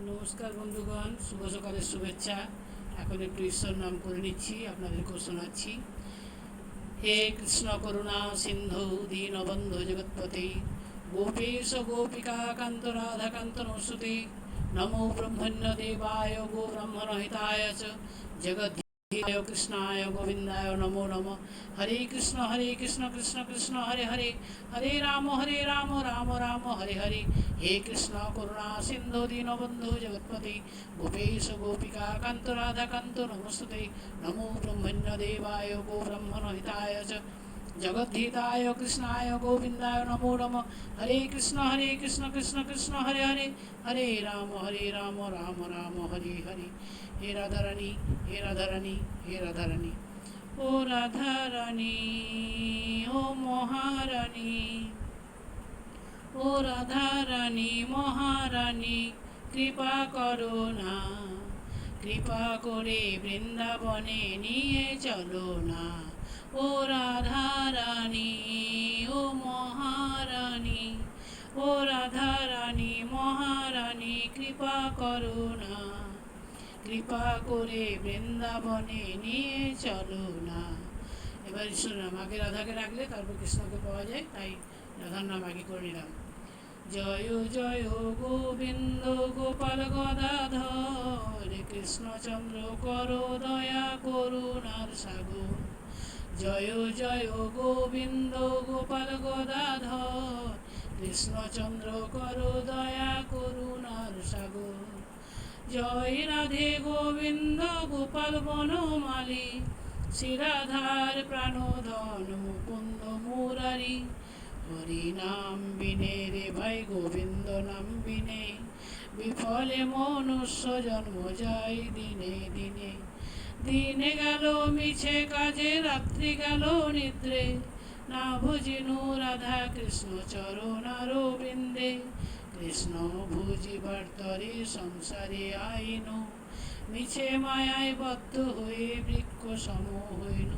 নমস্কার বন্ধুগণ, শুভ সকালের শুভেচ্ছা। এখন একটু ঈশ্বর নাম করে নিচ্ছি, আপনাদেরকেও শোনাচ্ছি। হে কৃষ্ণ করুণা সিন্ধু দীনবন্ধু জগৎপতি, গোপেশ গোপিকা কান্ত রাধাকান্ত নমস্তুতে। নমো ব্রহ্মণ্য দেবায় গো ব্রহ্মণ হিতায় চ জগৎ कृष्णाय गोविंदाय नमो नमः। हरे कृष्ण कृष्ण कृष्ण हरे हरे, हरे राम राम राम हरे हरे। हे कृष्ण करुणा सिंधु दीनबंधु जगत्पति, गोपेश गोपिका कांत राधा कांत नमस्ते। नमो ब्रह्मण्य देवाय गो ब्रह्मण हिताय च जगद्धिताय कृष्णाय गोविंदाय नमो नमः। हरे कृष्ण कृष्ण कृष्ण हरे हरे, हरे राम राम राम हरे हरे। हे राधा रानी हे राधा रानी हे राधा रानी। ओ राधा रानी ओ महारानी, ओ राधा रानी महारानी कृपा करो ना, कृपा करे বৃন্দাবনে নিয়ে চলো না। ও রাধা রানী ও মহারানী, ও রাধা রানী মহারানী কৃপা করো না, কৃপা করে বৃন্দাবনে নিয়ে চলো না। এবার ঈশ্বর নাম আগে রাধাকে রাখলে তারপর কৃষ্ণকে পাওয়া যায়, তাই রাধার নাম আগে করে নিলাম। জয় জয় গোবিন্দ গোপাল গদাধর, কৃষ্ণচন্দ্র করো দয়া করুণার সাগর। জয় জয় গোবিন্দ গোপাল গদাধর, কৃষ্ণচন্দ্র করো দয়া করুণার সাগর। জয় রাধে গোবিন্দ গোপাল বনমালী, শ্রী রাধার প্রাণধন মুকুন্দ মুরারি। হরি নাম বিনে রে ভাই গোবিন্দ নাম বিনে, বিফলে মনুষ্য জন্ম যায় দিনে দিনে। দিনে গেল মিছে কাজে রাত্রি গেল নিদ্রে, না ভজিনু রাধা কৃষ্ণ চরণারবিন্দে। কৃষ্ণ ভুজিবার তরে সংসারে আইনু, মিছে মায়ায় বদ্ধ হয়ে বৃক্ষ সম হইন।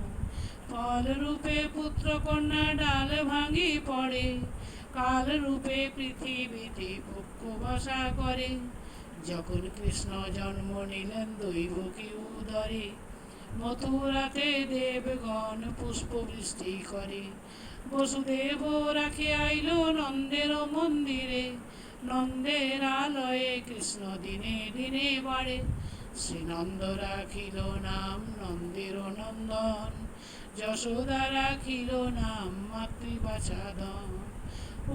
ফল রূপে পুত্র কন্যা ডাল ভাঙি পড়ে, কাল রূপে পৃথিবীতে পক্ষ বাসা করে। যখন কৃষ্ণ জন্ম নিলেন দৈবকী উদরে, মথুরাতে দেবগণ পুষ্প বৃষ্টি করে। বসুদেব রাখি আইল নন্দের মন্দিরে, নন্দের আলয়ে কৃষ্ণ দিনে দিনে বাড়ে। শ্রীনন্দ রাখিল নাম নন্দের নন্দন, যশোদা রাখিল নাম মাতৃবাচাদন।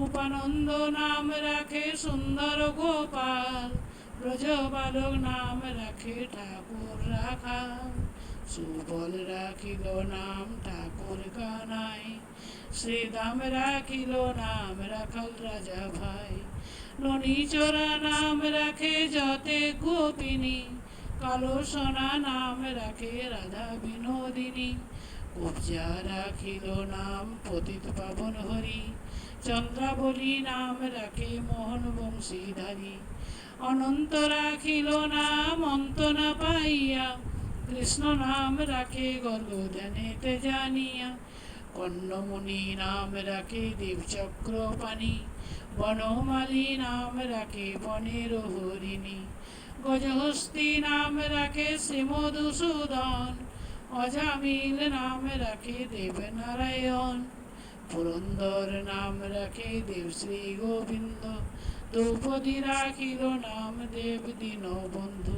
উপানন্দ নাম রাখে সুন্দর গোপাল, ব্রজ বালক নাম রাখে ঠাকুর রাখাল। সুবল রাখিল নাম ঠাকুর কানাই, শ্রীদাম রাখিল নাম রাখাল রাজা ভাই। ননীচরা নাম রাখে যতে গোপিনী, কালো সোনা নাম রাখে রাধা বিনোদিনী। কুবজা রাখিল নাম পতিত পাবন হরি, চন্দ্রাবলী নাম রাখে মোহন বংশীধারী। অনন্ত রাখিল নাম অন্ত না পাইয়া, কৃষ্ণ নাম রাখে গর্গধ্যানেতে জানিয়া। কর্ণমুনি নাম রাখে দেবচক্র পানি, বনমালী নাম রাখে বনের হরিণী। গজহস্তি নাম রাখে শ্রীমধুসূদন, অজামিল নাম রাখে দেবনারায়ণ। পুরন্দর নাম রাখে দেবশ্রী গোবিন্দ, দ্রৌপদী রাখিল নাম দেব দীনবন্ধু।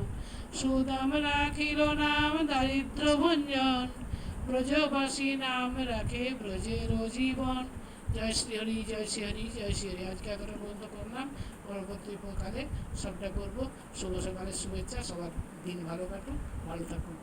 সুদাম রাখিল নাম দারিদ্র ভঞ্জন, ব্রজবাসী নাম রাখে ব্রজের জীবন। জয় শ্রী হরি জয় শ্রী হরি জয় শ্রী হরি। আজকে এতটা পর্যন্ত করলাম, পরবর্তী কালে সবটা করবো। শুভ সকালের শুভেচ্ছা, সবার দিন ভালো কাটুক, ভালো থাকুন।